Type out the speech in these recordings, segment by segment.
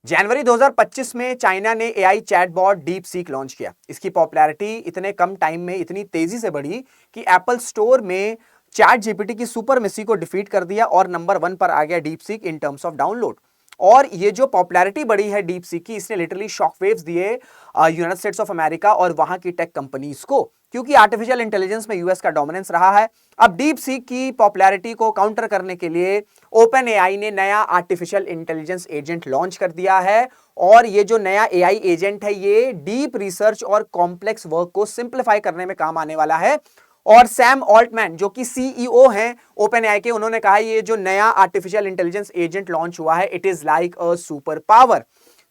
जनवरी 2025 में चाइना ने AI chatbot deep seek launch किया। इसकी पॉपुलैरिटी इतने कम टाइम में इतनी तेजी से बढ़ी कि एप्पल स्टोर में चैट जीपीटी की सुपरमेसी को डिफीट कर दिया और नंबर 1 पर आ गया deep seek in terms of download. और ये जो पॉपुलैरिटी बढ़ी है डीप सीक की, इसने लिटरली शॉकवेव्स दिए यूनाइटेड स्टेट्स ऑफ अमेरिका और वहां की टेक कंपनीज को, क्योंकि आर्टिफिशियल इंटेलिजेंस में यूएस का डोमिनेंस रहा है। अब डीप सीक की पॉपुलैरिटी को काउंटर करने के लिए ओपन एआई ने नया आर्टिफिशियल इंटेलिजेंस एजेंट लॉन्च कर दिया है। और ये जो नया एआई एजेंट है ये डीप रिसर्च और कॉम्प्लेक्स वर्क को सिंप्लीफाई करने में काम आने वाला है। और सैम ऑल्टमैन जो कि सीईओ हैं ओपन एआई के, उन्होंने कहा ये जो नया आर्टिफिशियल इंटेलिजेंस एजेंट लॉन्च हुआ है it is like a super power.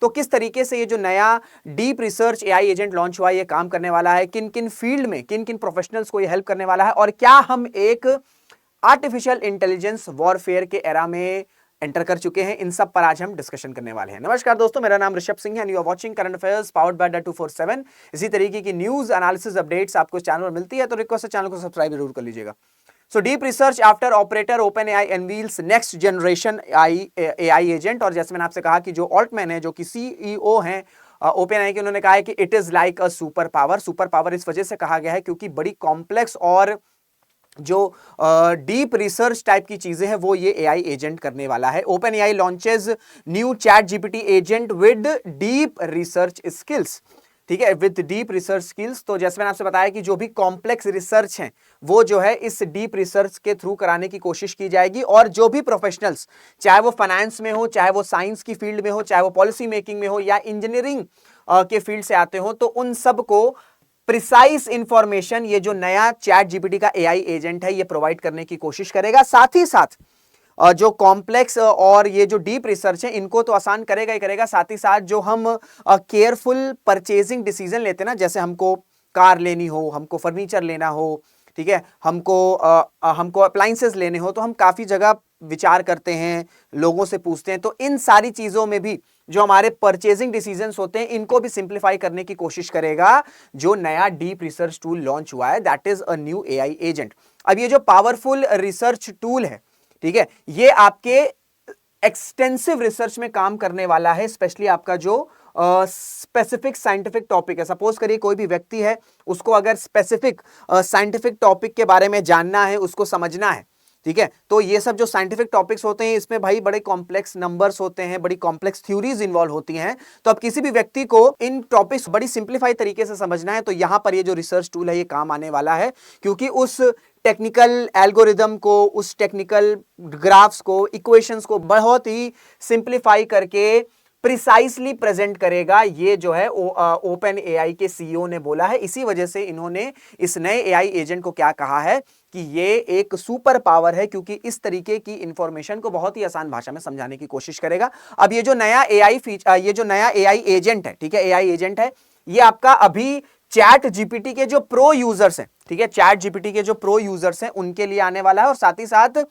तो किस तरीके से ये जो नया deep research AI agent launch हुआ है ये काम करने वाला है, किन किन फील्ड में किन किन प्रोफेशनल्स को ये हेल्प करने वाला है, और क्या हम एक आर्टिफिशियल इंटेलिजेंस वॉरफेयर के एरा में एंटर कर चुके हैं, इन सब पर आज हम डिस्कशन करने वाले हैं। नमस्कार दोस्तों, मेरा नाम ऋषभ सिंह है and you are watching current affairs powered by द247। इसी तरीके की न्यूज एनालिसिस अपडेट्स आपको इस चैनल पर मिलती है, तो रिक्वेस्ट है चैनल को सब्सक्राइब जरूर कर लीजिएगा। So deep research after operator open AI unveils next generation AI agent. और जैसे मैंने आपसे कहा कि जो ऑल्टमैन है जो कि सीईओ हैं ओपन एआई के, उन्होंने कहा है कि it is like a super power. Super power इस वजह से कहा गया है क्योंकि बड़ी कॉम्प्लेक्स और जो डीप रिसर्च टाइप की चीजें हैं वो ये एआई एजेंट करने वाला है। Open AI launches new chat GPT agent with deep research skills. ठीक है, विद डीप रिसर्च स्किल्स। तो जैसे मैंने आपसे बताया कि जो भी कॉम्प्लेक्स रिसर्च है वो जो है इस डीप रिसर्च के थ्रू कराने की कोशिश की जाएगी। और जो भी प्रोफेशनल्स, चाहे वो फाइनेंस में हो, चाहे वो साइंस की फील्ड में हो, चाहे वो पॉलिसी मेकिंग में हो या इंजीनियरिंग के फील्ड से आते हो, तो उन सबको प्रिसाइज इंफॉर्मेशन ये जो नया चैट जीपीटी का एआई एजेंट है ये प्रोवाइड करने की कोशिश करेगा। साथ ही साथ जो कॉम्प्लेक्स और ये जो डीप रिसर्च है इनको तो आसान करेगा ही करेगा, साथ ही साथ जो हम केयरफुल परचेजिंग डिसीजन लेते हैं ना, जैसे हमको कार लेनी हो, हमको फर्नीचर लेना हो, ठीक है, हमको अप्लायंसेस लेने हो, तो हम काफी जगह विचार करते हैं, लोगों से पूछते हैं। तो इन सारी चीजों में भी जो हमारे परचेजिंग डिसीजंस होते हैं इनको भी सिंप्लीफाई करने की कोशिश करेगा जो नया डीप रिसर्च टूल लॉन्च हुआ है, that is a new AI agent. अब ये जो पावरफुल रिसर्च टूल है, ठीक है, ये आपके एक्सटेंसिव रिसर्च में काम करने वाला है, स्पेशली आपका जो स्पेसिफिक साइंटिफिक टॉपिक है। सपोज करिए कोई भी व्यक्ति है, उसको अगर स्पेसिफिक साइंटिफिक टॉपिक के बारे में जानना है, उसको समझना है, ठीक है, तो ये सब जो साइंटिफिक टॉपिक्स होते हैं इसमें भाई बड़े कॉम्प्लेक्स नंबर्स होते हैं, बड़ी कॉम्प्लेक्स थ्योरीज इन्वॉल्व होती हैं। तो अब किसी भी व्यक्ति को इन टॉपिक्स बड़ी सिंप्लीफाई तरीके से समझना है तो यहां पर ये जो रिसर्च टूल है ये काम आने वाला है, क्योंकि उस टेक्निकल एल्गोरिदम को, उस टेक्निकल ग्राफ्स को, इक्वेशंस को बहुत ही सिंप्लीफाई करके प्रिसाइसली प्रेजेंट करेगा। ये जो है ओपन एआई के सीईओ ने बोला है। इसी वजह से इन्होंने इस नए एआई एजेंट को क्या कहा है कि ये एक सुपर पावर है, क्योंकि इस तरीके की इंफॉर्मेशन को बहुत ही आसान भाषा में समझाने की कोशिश करेगा। अब ये जो नया एआई एजेंट है, ठीक है, एआई एजेंट है, ये आपका अभी चैट जीपीटी के जो प्रो यूजर्स हैं, ठीक है, चैट जीपीटी के जो प्रो यूजर्स हैं उनके लिए आने वाला है। और साथ ही साथ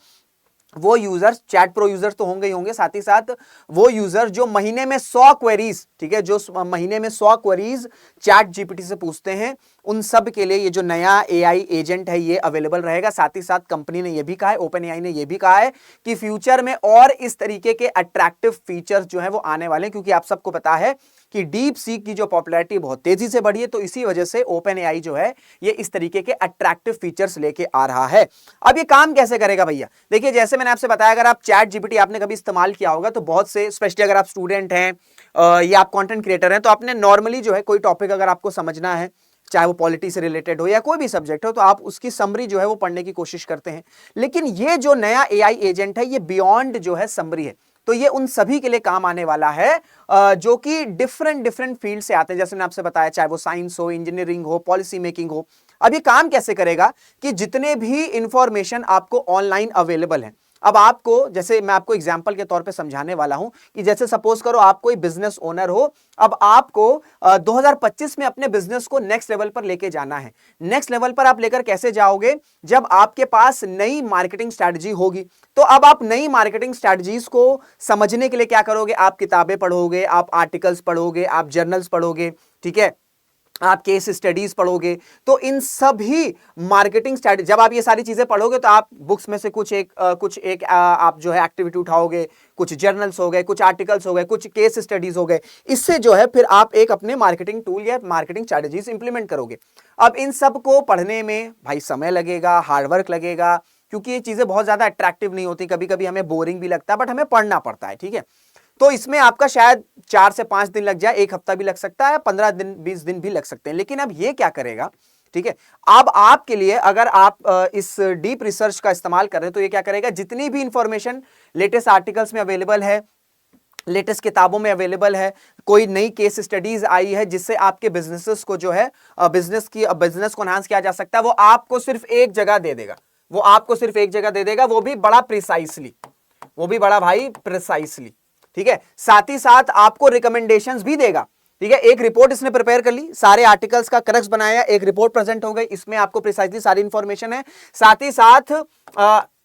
वो यूजर्स, चैट प्रो यूजर्स तो होंगे ही होंगे, साथ ही साथ वो यूजर जो महीने में 100 क्वेरीज, ठीक है, जो महीने में 100 क्वेरीज चैट जीपीटी से पूछते हैं, उन सब के लिए ये जो नया एआई एजेंट है ये अवेलेबल रहेगा। साथ ही साथ कंपनी ने ये भी कहा है, ओपन एआई ने ये भी कहा है कि फ्यूचर में और इस तरीके के अट्रैक्टिव फीचर्स जो है वो आने वाले हैं, क्योंकि आप सबको पता है कि डीप सीक की जो पॉपुलैरिटी बहुत तेजी से बढ़ी है, तो इसी वजह से ओपन एआई जो है ये इस तरीके के अट्रैक्टिव फीचर्स लेके आ रहा है। अब ये काम कैसे करेगा भैया? देखिए, जैसे मैंने आपसे बताया, अगर आप चैट जीपीटी आपने कभी इस्तेमाल किया होगा तो बहुत से, स्पेशली अगर आप स्टूडेंट हैं या आप कंटेंट क्रिएटर हैं, तो आपने नॉर्मली जो है कोई टॉपिक अगर आपको समझना है, चाहे वो पॉलिटी से रिलेटेड हो या कोई भी सब्जेक्ट हो, तो आप उसकी समरी जो है वो पढ़ने की कोशिश करते हैं। लेकिन ये जो नया एआई एजेंट है ये बियॉन्ड जो है समरी है, तो ये उन सभी के लिए काम आने वाला है जो कि डिफरेंट फील्ड से आते हैं। जैसे मैंने आपसे बताया, चाहे वो साइंस हो, इंजीनियरिंग हो, पॉलिसी मेकिंग हो। अब ये काम कैसे करेगा कि जितने भी इंफॉर्मेशन आपको ऑनलाइन अवेलेबल है, अब आपको, जैसे मैं आपको एग्जांपल के तौर पे समझाने वाला हूं कि जैसे सपोज करो आप कोई बिजनेस ओनर हो, अब आपको 2025 में अपने बिजनेस को नेक्स्ट लेवल पर लेके जाना है। नेक्स्ट लेवल पर आप लेकर कैसे जाओगे? जब आपके पास नई मार्केटिंग स्ट्रैटेजी होगी। तो अब आप नई मार्केटिंग स्ट्रैटेजीज को समझने के लिए क्या करोगे? आप किताबें पढ़ोगे, आप आर्टिकल्स पढ़ोगे, आप जर्नल्स पढ़ोगे, ठीक है, आप केस स्टडीज पढ़ोगे, तो इन सभी मार्केटिंग स्ट्रैटेजी, जब आप ये सारी चीजें पढ़ोगे तो आप बुक्स में से कुछ एक आप जो है एक्टिविटी उठाओगे, कुछ जर्नल्स हो गए, कुछ आर्टिकल्स हो गए, कुछ केस स्टडीज हो गए, इससे जो है फिर आप एक अपने मार्केटिंग टूल या मार्केटिंग स्ट्रैटेजीज इंप्लीमेंट करोगे। अब इन सब को पढ़ने में भाई समय लगेगा, हार्डवर्क लगेगा, क्योंकि ये चीजें बहुत ज्यादा अट्रैक्टिव नहीं होती, कभी कभी हमें बोरिंग भी लगता है, बट हमें पढ़ना पड़ता है, ठीक है। तो इसमें आपका शायद 4 से 5 दिन लग जाए, 1 हफ्ता भी लग सकता है, 15 दिन 20 दिन भी लग सकते हैं। लेकिन अब ये क्या करेगा, ठीक है, अब आपके लिए अगर आप इस डीप रिसर्च का इस्तेमाल कर रहे हैं तो ये क्या करेगा, जितनी भी इंफॉर्मेशन लेटेस्ट आर्टिकल्स में अवेलेबल है, लेटेस्ट किताबों में अवेलेबल है, कोई नई केस स्टडीज आई है जिससे आपके बिजनेसेस को जो है बिजनेस को एनहांस किया जा सकता है, वो आपको सिर्फ एक जगह दे देगा, वो आपको सिर्फ एक जगह दे देगा, वो भी बड़ा प्रिसाइसली, वो भी बड़ा भाई प्रिसाइसली, ठीक है। साथ ही साथ आपको रिकमेंडेशंस भी देगा, ठीक है। एक रिपोर्ट इसने प्रिपेयर कर ली, सारे आर्टिकल्स का करेक्ट बनाया, एक रिपोर्ट प्रेजेंट हो गई, इसमें आपको प्रिसाइसली सारी इंफॉर्मेशन है। साथ ही साथ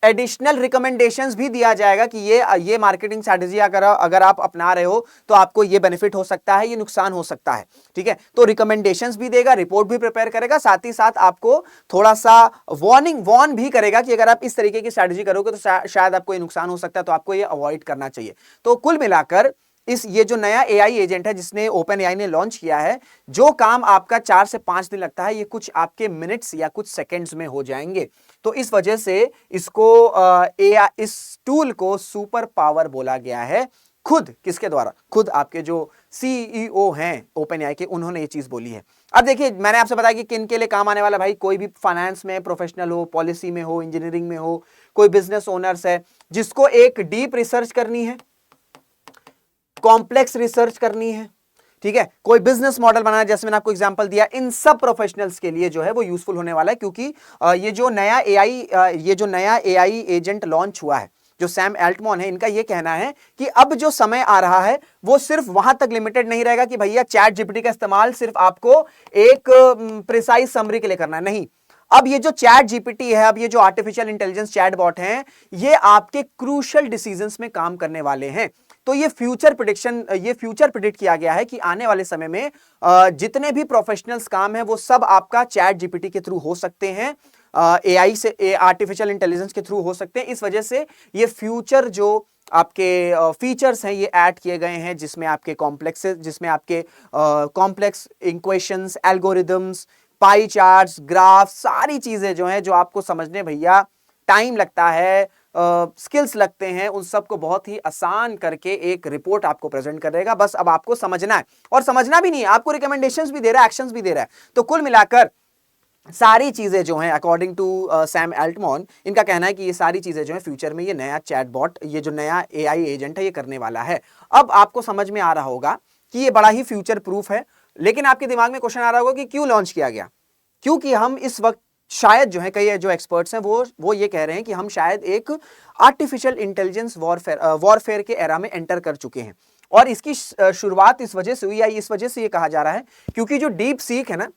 एडिशनल रिकमेंडेशंस भी दिया जाएगा कि ये मार्केटिंग स्ट्रेटजी अगर आप अपना रहे हो तो आपको ये बेनिफिट हो सकता है, ये नुकसान हो सकता है, ठीक है। तो रिकमेंडेशंस भी देगा, रिपोर्ट भी प्रिपेयर करेगा, साथ ही साथ आपको थोड़ा सा वार्न भी करेगा कि अगर आप इस तरीके की स्ट्रेटजी करोगे तो शायद आपको ये नुकसान हो सकता है, तो आपको ये अवॉइड करना चाहिए। तो कुल मिलाकर ये जो नया एआई एजेंट है जिसने ओपन एआई ने लॉन्च किया है, जो काम आपका 4 से 5 दिन लगता है, ये कुछ आपके मिनट्स या कुछ सेकंड्स में हो जाएंगे। तो इस वजह से इस टूल को सुपर पावर बोला गया है। खुद किसके द्वारा, खुद आपके जो सीईओ हैं ओपन एआई के, उन्होंने ये चीज बोली है। अब देखिए, मैंने आपसे बताया कि किन के लिए काम आने वाला, भाई कोई भी फाइनेंस में प्रोफेशनल हो, पॉलिसी में हो, इंजीनियरिंग में हो, कोई बिजनेस ओनर्स है जिसको एक डीप रिसर्च करनी है, कॉम्प्लेक्स रिसर्च करनी है, ठीक है, कोई बिजनेस मॉडल बनाना, जैसे मैंने आपको एग्जांपल दिया, इन सब प्रोफेशनल्स के लिए जो है वो यूजफुल होने वाला है। क्योंकि ये जो नया एआई एजेंट लॉन्च हुआ है, जो सैम एल्टमैन है, इनका ये कहना है कि अब जो समय आ रहा है वो सिर्फ वहां तक लिमिटेड नहीं रहेगा कि भैया चैट जीपीटी का इस्तेमाल सिर्फ आपको एक प्रिसाइज समरी के लिए करना है, नहीं। अब ये जो चैट जीपीटी है, अब ये जो आर्टिफिशियल इंटेलिजेंस चैटबॉट हैं, ये आपके क्रूशियल डिसीजंस में काम करने वाले हैं। तो ये फ्यूचर प्रिडिक्ट किया गया है कि आने वाले समय में जितने भी प्रोफेशनल्स काम है वो सब आपका चैट जीपीटी के थ्रू हो सकते हैं, एआई से, आर्टिफिशियल इंटेलिजेंस के थ्रू हो सकते हैं। इस वजह से ये फ्यूचर जो आपके फीचर्स हैं ये ऐड किए गए हैं, जिसमें आपके complex equations, algorithms, pie charts, graph, सारी चीजें जो हैं, जो आपको समझने भैया टाइम लगता है, स्किल्स लगते हैं, उन सबको बहुत ही आसान करके एक रिपोर्ट आपको प्रेजेंट करेगा। बस अब आपको समझना है, और समझना भी नहीं है, आपको रिकमेंडेशंस भी दे रहा है, एक्शंस भी दे रहा है। तो कुल मिलाकर सारी चीजें जो हैं, अकॉर्डिंग टू सैम एल्टमैन, इनका कहना है कि ये सारी चीजें जो हैं फ्यूचर में ये नया चैटबॉट, ये जो नया एआई एजेंट है, ये करने वाला है। अब आपको समझ में आ रहा होगा कि ये बड़ा ही फ्यूचर प्रूफ है। लेकिन आपके दिमाग में क्वेश्चन आ रहा होगा कि क्यों लॉन्च किया गया, क्योंकि हम इस वक्त शायद जो है, कई जो एक्सपर्ट्स हैं वो ये कह रहे हैं कि हम शायद एक आर्टिफिशियल इंटेलिजेंस वॉरफेयर के एरा में एंटर कर चुके हैं। और इसकी शुरुआत इस वजह से हुई, या इस वजह से ये कहा जा रहा है क्योंकि जो डीप सीक है ना,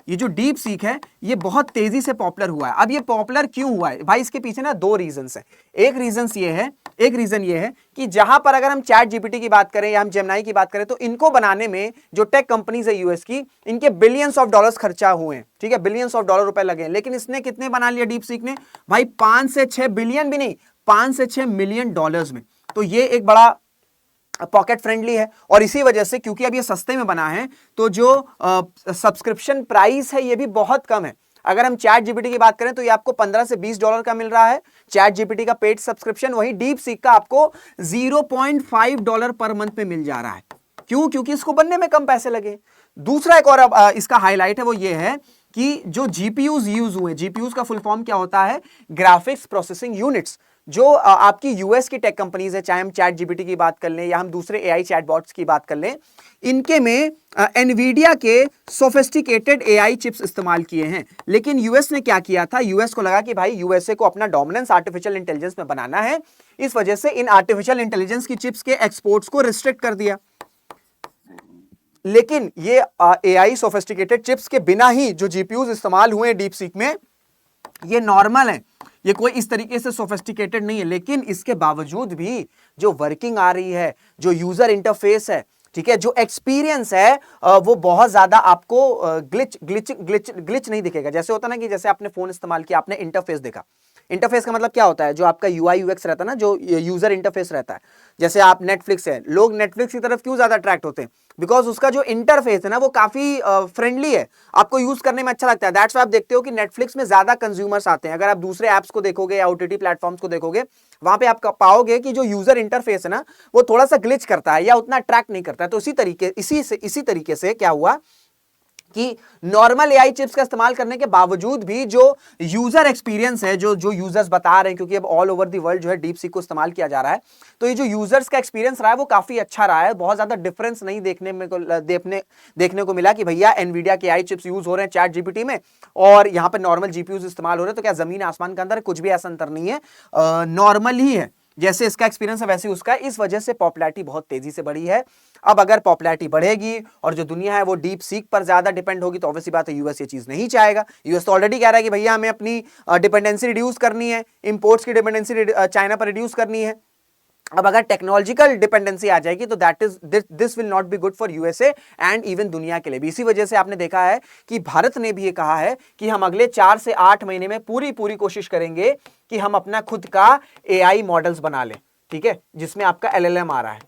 ये जो डीप सीक है, ये बहुत तेजी से पॉपुलर हुआ है। अब ये पॉपुलर क्यों हुआ है भाई, इसके पीछे ना 2 रीजंस है। एक रीजन ये है कि जहां पर अगर हम चैट जीपीटी की बात करें या हम जेमिनी की बात करें, तो इनको बनाने में जो टेक कंपनीज है यूएस की, इनके बिलियंस ऑफ डॉलर्स खर्चा हुए हैं, ठीक है, बिलियंस ऑफ डॉलर रुपए लगे हैं। लेकिन इसने कितने बना लिया डीप सीक ने भाई, 5 से 6 बिलियन भी नहीं, 5 से 6 मिलियन डॉलर्स में। तो ये एक बड़ा पॉकेट फ्रेंडली है, और इसी वजह से क्योंकि अब ये सस्ते में बना है, तो जो सब्सक्रिप्शन प्राइस है ये भी बहुत कम है। अगर हम चैट जीपीटी की बात करें तो ये आपको 15 से 20 डॉलर का मिल रहा है चैट जीपीटी का पेड सब्सक्रिप्शन, वही डीप सीक का आपको 0.5 डॉलर पर मंथ में मिल जा रहा है। क्यों? क्योंकि इसको बनने में कम पैसे लगे। दूसरा एक और इसका हाईलाइट है, वो ये है कि जो जीपीयूज यूज हुए, जीपीयूज का फुल फॉर्म क्या होता है, ग्राफिक्स प्रोसेसिंग यूनिट्स, जो आपकी यूएस की टेक कंपनीज है, चाहे हम चैट जीपीटी की बात कर लें या हम दूसरे एआई चैटबॉट्स की बात कर लें, इनके में एनवीडिया के सोफिस्टिकेटेड एआई चिप्स इस्तेमाल किए हैं। लेकिन यूएस ने क्या किया था, यूएस को लगा कि भाई यूएसए को अपना डोमिनेंस आर्टिफिशियल इंटेलिजेंस में बनाना है, इस वजह से इन आर्टिफिशियल इंटेलिजेंस की चिप्स के एक्सपोर्ट्स को रिस्ट्रिक्ट कर दिया। लेकिन ये एआई सोफिस्टिकेटेड चिप्स के बिना ही जो जीपीयूज इस्तेमाल हुए डीप सीक में, ये नॉर्मल है, ये कोई इस तरीके से सोफिस्टिकेटेड नहीं है। लेकिन इसके बावजूद भी जो वर्किंग आ रही है, जो यूजर इंटरफेस है, ठीक है, जो एक्सपीरियंस है वो बहुत ज्यादा आपको ग्लिच नहीं दिखेगा। जैसे होता ना कि जैसे आपने फोन इस्तेमाल किया, आपने इंटरफेस देखा। इंटरफेस का मतलब क्या होता है, जो आपका यूआई यूएक्स रहता है ना, जो यूजर इंटरफेस रहता है। जैसे आप नेटफ्लिक्स है, लोग नेटफ्लिक्स की तरफ क्यों ज्यादा अट्रैक्ट होते हैं, बिकॉज उसका जो इंटरफेस है ना वो काफी फ्रेंडली है, आपको यूज करने में अच्छा लगता है। दैट्स व्हाई आप देखते हो कि नेटफ्लिक्स में ज्यादा कंज्यूमर्स आते हैं। अगर आप दूसरे ऐप्स को देखोगे या ओटीटी प्लेटफॉर्म्स को देखोगे, वहां पे आप पाओगे कि जो यूजर इंटरफेस है ना वो थोड़ा सा ग्लिच करता है या उतना अट्रैक्ट नहीं करता है। तो इसी तरीके से क्या हुआ कि नॉर्मल एआई चिप्स का इस्तेमाल करने के बावजूद भी जो यूजर एक्सपीरियंस है, जो यूजर्स बता रहे हैं, क्योंकि अब ऑल ओवर द वर्ल्ड जो है डीप सीक को इस्तेमाल किया जा रहा है, तो ये जो यूजर्स का एक्सपीरियंस रहा है वो काफी अच्छा रहा है। बहुत ज्यादा डिफरेंस नहीं देखने को मिला कि भैया एनवीडिया के एआई चिप्स यूज हो रहे हैं चैट जीपीटी में और यहां पर नॉर्मल जीपीयूज इस्तेमाल हो रहे हैं, तो क्या जमीन आसमान के अंदर कुछ भी ऐसा अंतर नहीं है, नॉर्मल ही है। जैसे इसका एक्सपीरियंस है वैसे उसका, इस वजह से पॉपुलैरिटी बहुत तेजी से बढ़ी है। अब अगर पॉपुलैरिटी बढ़ेगी और जो दुनिया है वो डीप सीक पर ज्यादा डिपेंड होगी, तो ऑब्वियसली बात है यूएस ये चीज नहीं चाहेगा। यूएस तो ऑलरेडी कह रहा है कि भैया हमें अपनी डिपेंडेंसी रिड्यूस करनी है, इंपोर्ट्स की डिपेंडेंसी चाइना पर रिड्यूस करनी है। अब अगर टेक्नोलॉजिकल डिपेंडेंसी आ जाएगी तो this will not be good for USA and even दुनिया के लिए भी। इसी वजह से आपने देखा है कि भारत ने भी ये कहा है कि हम अगले 4 से 8 महीने में पूरी कोशिश करेंगे कि हम अपना खुद का एआई मॉडल्स बना लें, ठीक है, जिसमें आपका एलएलएम आ रहा है,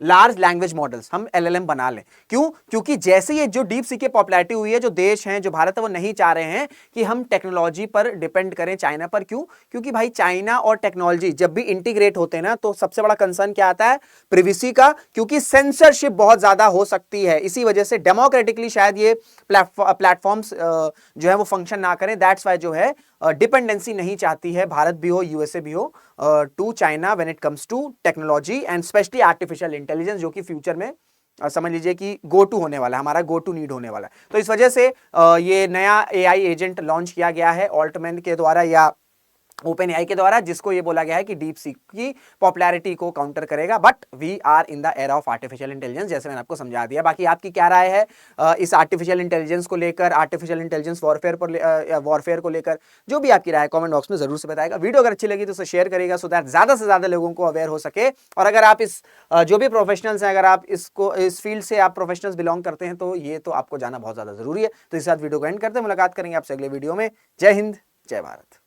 लार्ज लैंग्वेज मॉडल्स, हम एलएलएम बना लें। क्यों? क्योंकि जैसे ये जो डीप सी की पॉपुलैरिटी हुई है, जो देश हैं, जो भारत है, वो नहीं चाह रहे हैं कि हम टेक्नोलॉजी पर डिपेंड करें चाइना पर। क्यों? क्योंकि भाई चाइना और टेक्नोलॉजी जब भी इंटीग्रेट होते हैं ना, तो सबसे बड़ा कंसर्न क्या आता है, प्रिवेसी का, क्योंकि सेंसरशिप बहुत ज्यादा हो सकती है। इसी वजह से डेमोक्रेटिकली शायद ये प्लेटफॉर्म्स जो है वो फंक्शन ना करें। दैट्स वाई जो है डिपेंडेंसी नहीं चाहती है भारत भी हो, यूएसए भी हो, to China when it comes to technology and specially artificial intelligence, जो कि फ्यूचर में समझ लीजिए कि गो टू होने वाला है, हमारा गो टू नीड होने वाला है। तो इस वजह से ये नया एआई एजेंट लॉन्च किया गया है ऑल्टमैन के द्वारा या ओपन एआई के द्वारा, जिसको ये बोला गया है कि डीप सीक की पॉपुलैरिटी को काउंटर करेगा। But we are in the era of artificial intelligence, जैसे मैंने आपको समझा दिया। बाकी आपकी क्या राय है इस आर्टिफिशियल इंटेलिजेंस को लेकर, आर्टिफिशियल इंटेलिजेंस वॉरफेयर को लेकर, जो भी आपकी राय है कमेंट बॉक्स में जरूर से बताएगा। वीडियो अगर अच्छी लगी तो उसे शेयर करेगा, सो दैट ज्यादा से ज्यादा लोगों को अवेयर हो सके। और अगर आप इस जो भी प्रोफेशनल्स हैं, अगर आप इस फील्ड से आप प्रोफेशनल्स बिलोंग करते हैं, तो ये तो आपको जाना बहुत ज्यादा जरूरी है। तो इस साथ वीडियो को एंड करते हैं, मुलाकात करेंगे आपसे अगले वीडियो में। जय हिंद, जय भारत।